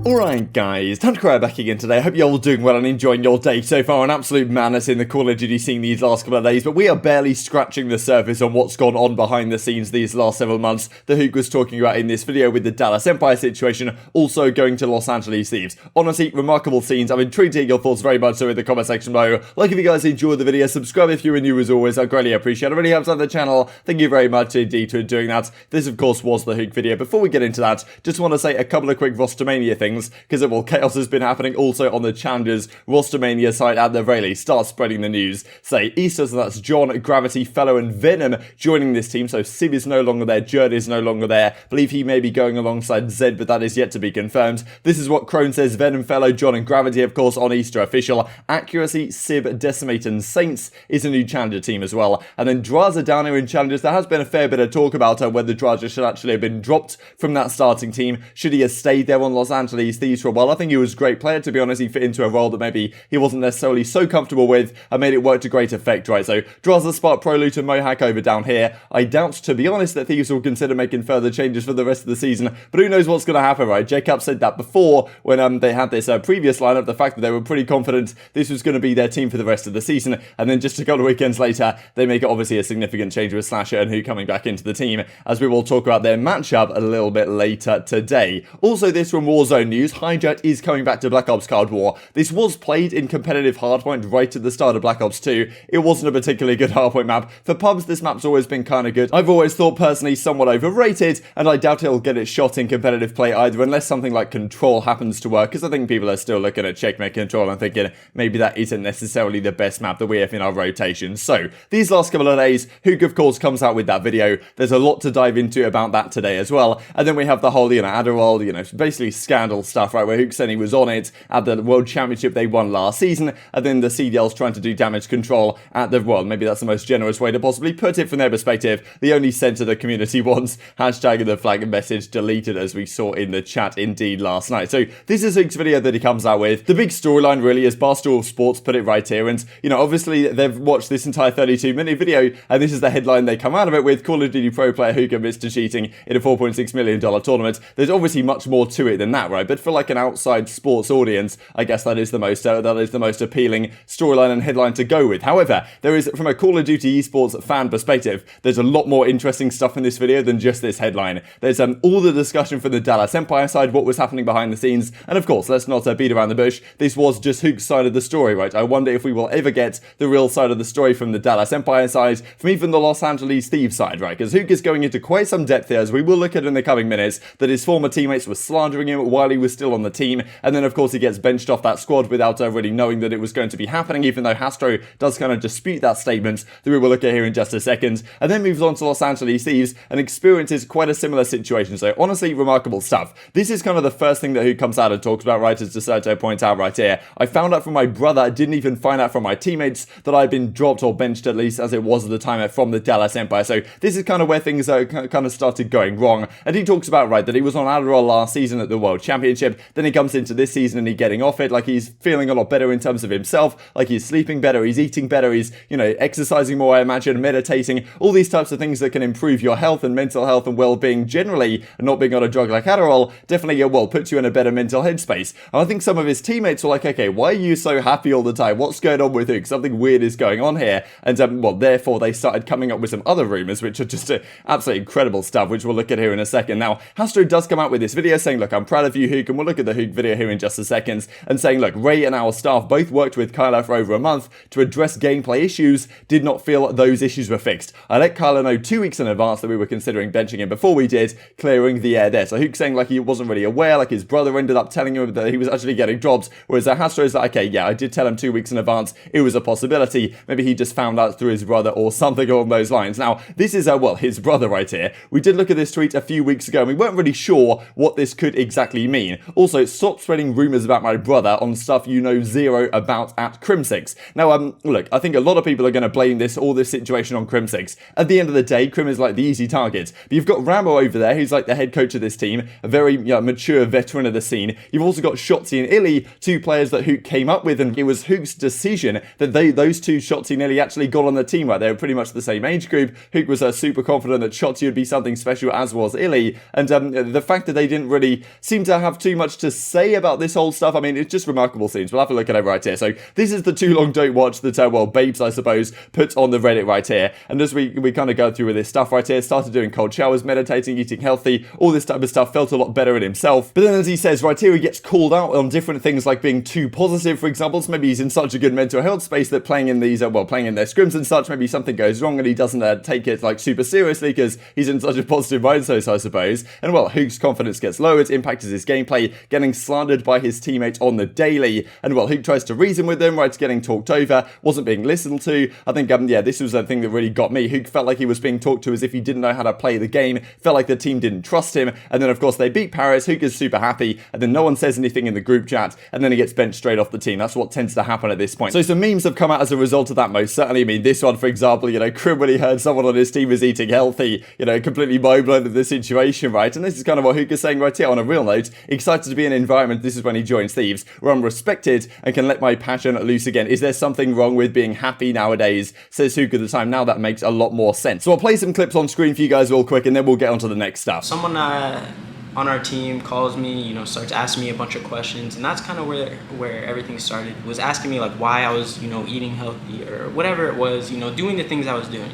Alright guys, TacticalRab back again today. I hope you're all doing well and enjoying your day so far. An absolute madness in the Call of Duty scene these last couple of days, but we are barely scratching the surface on what's gone on behind the scenes these last several months. The Huke was talking about in this video with the Dallas Empire situation, also going to Los Angeles Thieves. Honestly, remarkable scenes. I'm intrigued to hear your thoughts very much so in the comment section below. Like if you guys enjoyed the video, subscribe if you are new as always. I greatly appreciate it. It really helps out the channel. Thank you very much indeed for doing that. This of course was the Huke video. Before we get into that, just want to say a couple of quick Rostermania things, because it will chaos has been happening also on the Challengers Rostermania site at the very least. Start spreading the news. Say Easter, so that's John, Gravity, FeLo and Venom joining this team. So Sib is no longer there, Jerd is no longer there. Believe he may be going alongside Zed, but that is yet to be confirmed. This is what Crone says. Venom, FeLo, John and Gravity of course on Easter official. Accuracy, Sib, Decimate and Saints is a new Challenger team as well. And then Drazah down here in Challengers. There has been a fair bit of talk about whether Drazah should actually have been dropped from that starting team. Should he have stayed there on Los Angeles Thieves for a while? I think he was a great player, to be honest. He fit into a role that maybe he wasn't necessarily so comfortable with and made it work to great effect, right? So Drazah, Spark, Prolude and Mohawk over down here. I doubt, to be honest, that Thieves will consider making further changes for the rest of the season, but who knows what's going to happen, right? Jacob said that before when they had this previous lineup, the fact that they were pretty confident this was going to be their team for the rest of the season, and then just a couple of weekends later, they make it obviously a significant change with Slasher and Who coming back into the team, as we will talk about their matchup a little bit later today. Also, this from Warzone news, Hijack is coming back to Black Ops Cold War. This was played in competitive hardpoint right at the start of Black Ops 2. It wasn't a particularly good hardpoint map. For pubs, this map's always been kind of good. I've always thought personally somewhat overrated, and I doubt it'll get its shot in competitive play either, unless something like Control happens to work, because I think people are still looking at Checkmate Control and thinking maybe that isn't necessarily the best map that we have in our rotation. So, these last couple of days, Huke of course comes out with that video. There's a lot to dive into about that today as well. And then we have the whole, Adderall, basically scandal stuff, right, where Huke said he was on it at the World Championship they won last season, and then the CDL's trying to do damage control at the world. Maybe that's the most generous way to possibly put it from their perspective. The only center the community wants. Hashtag the flag message deleted, as we saw in the chat indeed last night. So this is Huke's video that he comes out with. The big storyline really is Barstool Sports put it right here, and obviously they've watched this entire 32-minute video, and this is the headline they come out of it with: Call of Duty pro player Huke admits to cheating in a $4.6 million tournament. There's obviously much more to it than that, right? But for like an outside sports audience, I guess that is the most appealing storyline and headline to go with. However, there is, from a Call of Duty Esports fan perspective, there's a lot more interesting stuff in this video than just this headline. There's all the discussion from the Dallas Empire side, what was happening behind the scenes, and of course, let's not beat around the bush, this was just Huke's side of the story, right? I wonder if we will ever get the real side of the story from the Dallas Empire side, from even the Los Angeles Thieves side, right? Because Huke is going into quite some depth here, as we will look at in the coming minutes, that his former teammates were slandering him while he was still on the team, and then of course he gets benched off that squad without really knowing that it was going to be happening, even though Hastro does kind of dispute that statement that we will look at here in just a second, and then moves on to Los Angeles Thieves and experiences quite a similar situation. So honestly, remarkable stuff. This is kind of the first thing that Huke comes out and talks about, right, as DeSoto points out right here. I found out from my brother, I didn't even find out from my teammates that I'd been dropped or benched, at least as it was at the time, from the Dallas Empire. So this is kind of where things kind of started going wrong, and he talks about, right, that he was on Adderall last season at the World Championship, then he comes into this season and he's getting off it, like he's feeling a lot better in terms of himself, like he's sleeping better, he's eating better, he's, exercising more, I imagine, meditating, all these types of things that can improve your health and mental health and well-being generally, and not being on a drug like Adderall, definitely, puts you in a better mental headspace. And I think some of his teammates were like, okay, why are you so happy all the time? What's going on with Huke? Something weird is going on here. And, therefore they started coming up with some other rumors, which are just absolutely incredible stuff, which we'll look at here in a second. Now, Hastro does come out with this video saying, look, I'm proud of you, Huke, and we'll look at the Huke video here in just a second, and saying, look, Ray and our staff both worked with Kyler for over a month to address gameplay issues, did not feel those issues were fixed. I let Kyler know 2 weeks in advance that we were considering benching him before we did, clearing the air there. So Huke saying like he wasn't really aware, like his brother ended up telling him that he was actually getting dropped, whereas Hastro's like, okay, yeah, I did tell him 2 weeks in advance, it was a possibility, maybe he just found out through his brother or something along those lines. Now, this is, his brother right here. We did look at this tweet a few weeks ago, and we weren't really sure what this could exactly mean. Also, stop spreading rumors about my brother on stuff you know zero about at Crimsix. Now, look, I think a lot of people are going to blame all this situation on Crimsix. At the end of the day, Crim is like the easy target. But you've got Rambo over there, who's like the head coach of this team, a very mature veteran of the scene. You've also got Shotzzy and ILLey, two players that Huke came up with, and it was Huke's decision that those two, Shotzzy and ILLey, actually got on the team, right? They were pretty much the same age group. Huke was super confident that Shotzzy would be something special, as was ILLey, and the fact that they didn't really seem to have too much to say about this whole stuff. I mean, it's just remarkable scenes. We'll have a look at it right here. So this is the too long don't watch that, well, babes, I suppose, put on the Reddit right here. And as we kind of go through with this stuff right here, started doing cold showers, meditating, eating healthy, all this type of stuff, felt a lot better in himself. But then as he says right here, he gets called out on different things like being too positive, for example. So maybe he's in such a good mental health space that playing in these, playing in their scrims and such, maybe something goes wrong and he doesn't take it like super seriously because he's in such a positive mindset, I suppose. And well, Huke's confidence gets lowered, impacts his gameplay, getting slandered by his teammates on the daily. And well, Huke tries to reason with them, right, getting talked over, wasn't being listened to. I think, this was the thing that really got me. Huke felt like he was being talked to as if he didn't know how to play the game, felt like the team didn't trust him. And then, of course, they beat Paris. Huke is super happy, and then no one says anything in the group chat, and then he gets benched straight off the team. That's what tends to happen at this point. So some memes have come out as a result of that, most certainly. I mean, this one, for example, Crim, when he heard someone on his team was eating healthy, completely mind-blown at the situation, right? And this is kind of what Huke is saying right here on a real note. Excited to be in an environment, this is when he joins Thieves, where I'm respected and can let my passion loose again. Is there something wrong with being happy nowadays? Says Huke at the time. Now that makes a lot more sense. So I'll play some clips on screen for you guys real quick, and then we'll get on to the next stuff. Someone on our team calls me, starts asking me a bunch of questions, and that's kind of where everything started. Was asking me like why I was, eating healthy or whatever it was, doing the things I was doing.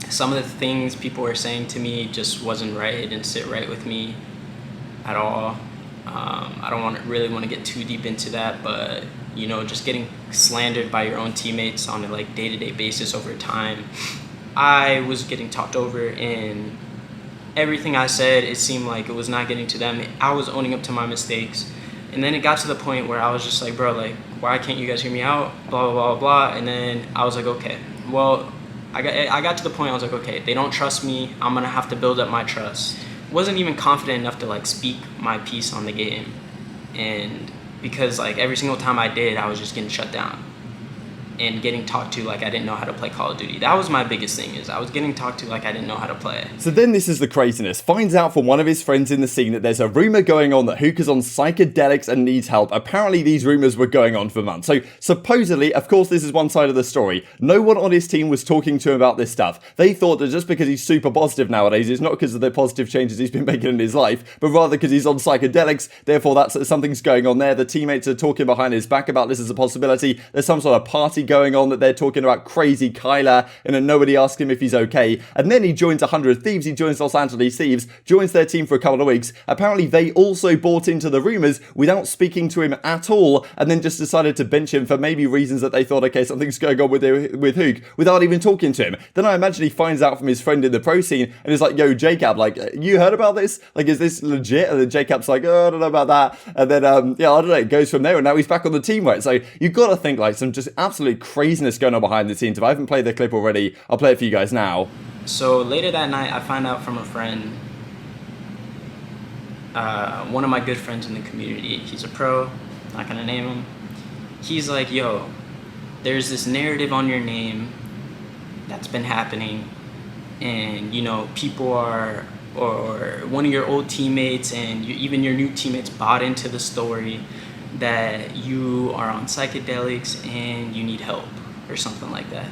Some of the things people were saying to me just wasn't right. It didn't sit right with me at all. I don't really want to get too deep into that, but just getting slandered by your own teammates on a like day-to-day basis over time. I was getting talked over, and everything I said, it seemed like it was not getting to them. I was owning up to my mistakes. And then it got to the point where I was just like, bro, like, why can't you guys hear me out? Blah, blah, blah, blah. And then I was like, okay, well, I got to the point I was like, okay, they don't trust me. I'm going to have to build up my trust. Wasn't even confident enough to like speak my piece on the game. And because like every single time I did, I was just getting shut down and getting talked to like I didn't know how to play Call of Duty. That was my biggest thing, is I was getting talked to like I didn't know how to play. So then this is the craziness. Finds out from one of his friends in the scene that there's a rumor going on that Huke is on psychedelics and needs help. Apparently these rumors were going on for months. So supposedly, of course, this is one side of the story. No one on his team was talking to him about this stuff. They thought that just because he's super positive nowadays, it's not because of the positive changes he's been making in his life, but rather because he's on psychedelics. Therefore, that's something's going on there. The teammates are talking behind his back about this as a possibility. There's some sort of party going on that they're talking about crazy Kyler, and then nobody asks him if he's okay. And then he joins 100 Thieves, he joins Los Angeles Thieves, joins their team for a couple of weeks. Apparently they also bought into the rumors without speaking to him at all, and then just decided to bench him for maybe reasons that they thought, okay, something's going on with Huke, without even talking to him. Then I imagine he finds out from his friend in the pro scene and is like, yo, JCap, like, you heard about this? Like, is this legit? And then JCap's like, oh, I don't know about that. And then, I don't know, it goes from there, and now he's back on the team, right? So you've got to think like some just absolute craziness going on behind the scenes. If I haven't played the clip already, I'll play it for you guys now. So later that night, I find out from a friend, one of my good friends in the community. He's a pro, not gonna name him. He's like, yo, there's this narrative on your name that's been happening, and people are, or one of your old teammates and even your new teammates bought into the story that you are on psychedelics and you need help or something like that.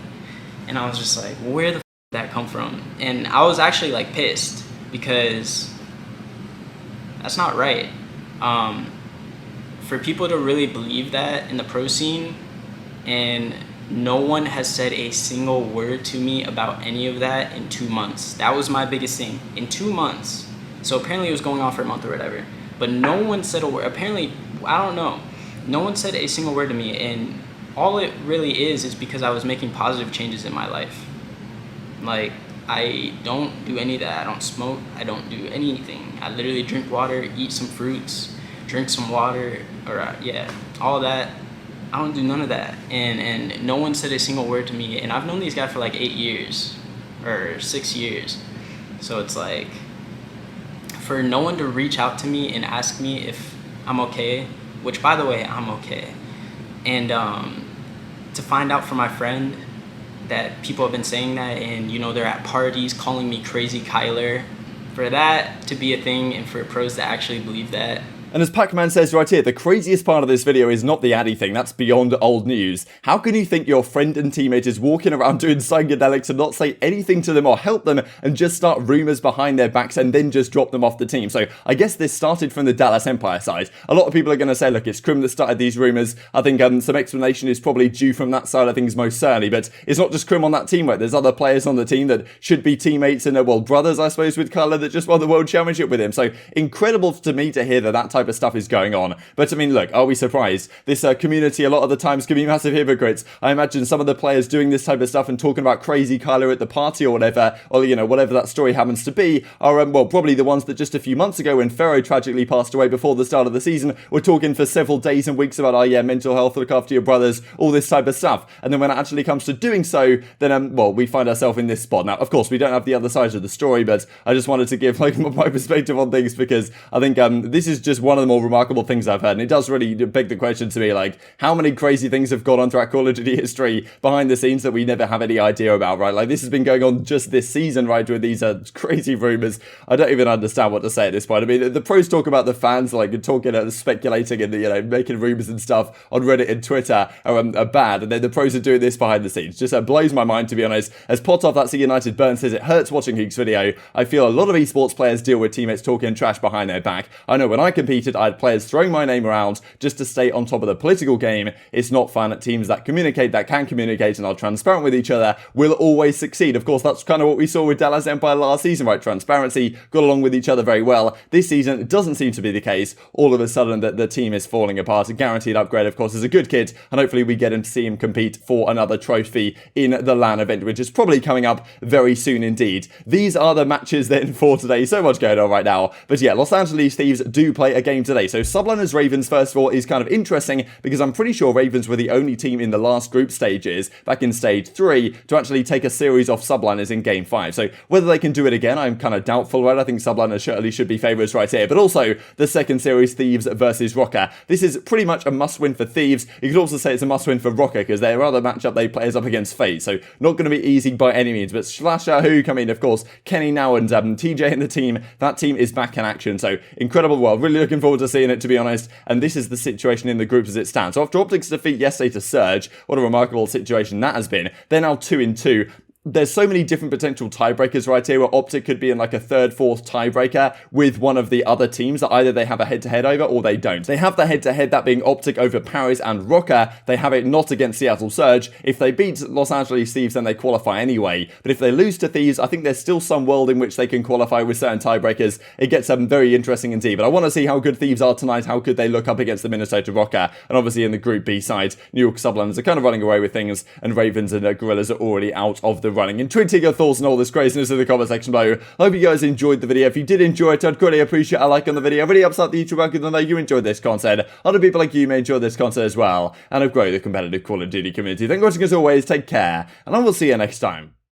And I was just like, where the f did that come from? And I was actually like pissed, because that's not right. For people to really believe that in the pro scene, and no one has said a single word to me about any of that in 2 months. That was my biggest thing. In 2 months. So apparently it was going on for a month or whatever. But no one said a word. Apparently, I don't know. No one said a single word to me. And all it really is because I was making positive changes in my life. Like, I don't do any of that. I don't smoke. I don't do anything. I literally drink water, eat some fruits, drink some water, or all that. I don't do none of that. And no one said a single word to me. And I've known these guys for like 8 years or 6 years. So it's like, for no one to reach out to me and ask me if I'm okay, which by the way, I'm okay. And to find out from my friend that people have been saying that, and they're at parties calling me crazy Kyler, for that to be a thing and for pros to actually believe that, And as Pac-Man says right here, the craziest part of this video is not the Addy thing, that's beyond old news. How can you think your friend and teammate is walking around doing psychedelics and not say anything to them or help them and just start rumours behind their backs and then just drop them off the team? So I guess this started from the Dallas Empire side. A lot of people are going to say, look, it's Crim that started these rumours. I think some explanation is probably due from that side of things most certainly, but it's not just Crim on that team, right? There's other players on the team that should be teammates and, well, brothers, I suppose, with Color that just won the World Championship with him. So incredible to me to hear that that type of stuff is going on. But I mean, look, are we surprised? This community a lot of the times can be massive hypocrites. I imagine some of the players doing this type of stuff and talking about crazy Kyler at the party or whatever, or, you know, whatever that story happens to be, are, well, probably the ones that just a few months ago when FeLo tragically passed away before the start of the season were talking for several days and weeks about, oh yeah, mental health, look after your brothers, all this type of stuff. And then when it actually comes to doing so, then, well, we find ourselves in this spot. Now, of course, we don't have the other side of the story, but I just wanted to give, like, my perspective on things because I think this is just one of the more remarkable things I've heard, and it does really beg the question to me, like, how many crazy things have gone on throughout Call of Duty history behind the scenes that we never have any idea about, right? Like, this has been going on just this season, right, with these crazy rumours. I don't even understand what to say at this point. I mean, the pros talk about the fans, like, talking and speculating and, you know, making rumours and stuff on Reddit and Twitter are bad, and then the pros are doing this behind the scenes. Just blows my mind, to be honest. As Potoff, that's the United Burn, says it hurts watching Huke's video. I feel a lot of esports players deal with teammates talking trash behind their back. I know when I competed, I had players throwing my name around just to stay on top of the political game. It's not fun. Teams that communicate, that can communicate and are transparent with each other will always succeed. Of course, that's kind of what we saw with Dallas Empire last season, right? Transparency, got along with each other very well. This season, it doesn't seem to be the case. All of a sudden, the team is falling apart. A guaranteed upgrade, of course, is a good kid, and hopefully we get him to see him compete for another trophy in the LAN event, which is probably coming up very soon indeed. These are the matches then for today. So much going on right now. But yeah, Los Angeles Thieves do play a game today. So Subliners Ravens, first of all, is kind of interesting because I'm pretty sure Ravens were the only team in the last group stages, back in stage 3, to actually take a series off Subliners in game 5. So whether they can do it again, I'm kind of doubtful, right? I think Subliners surely should be favourites right here. But also, the second series, Thieves versus Rokkr. This is pretty much a must-win for Thieves. You could also say it's a must-win for Rokkr because their other matchup they play is up against FaZe. So not going to be easy by any means. But Slasher, Huke, I mean, of course, Kenny now and TJ in the team. That team is back in action. So incredible. Well, really looking forward to seeing it, to be honest. And this is the situation in the group as it stands. So after OpTic's defeat yesterday to Surge, what a remarkable situation that has been. They're now 2-2. There's so many different potential tiebreakers right here where OpTic could be in like a third, fourth tiebreaker with one of the other teams that either they have a head-to-head over or they don't. They have the head-to-head, that being OpTic over Paris and Rokkr. They have it not against Seattle Surge. If they beat Los Angeles Thieves, then they qualify anyway. But if they lose to Thieves, I think there's still some world in which they can qualify with certain tiebreakers. It gets very interesting indeed. But I want to see how good Thieves are tonight. How could they look up against the Minnesota Rokkr? And obviously in the Group B side, New York Subliners are kind of running away with things, and Ravens and Gorillas are already out of the running. And tweeting your thoughts and all this craziness in the comment section below. I hope you guys enjoyed the video. If you did enjoy it, I'd greatly appreciate a like on the video. It really helps out the YouTube algorithm that you enjoyed this content. Other people like you may enjoy this content as well, and have grown the competitive Call of Duty community. Thank you for watching as always. Take care, and I will see you next time.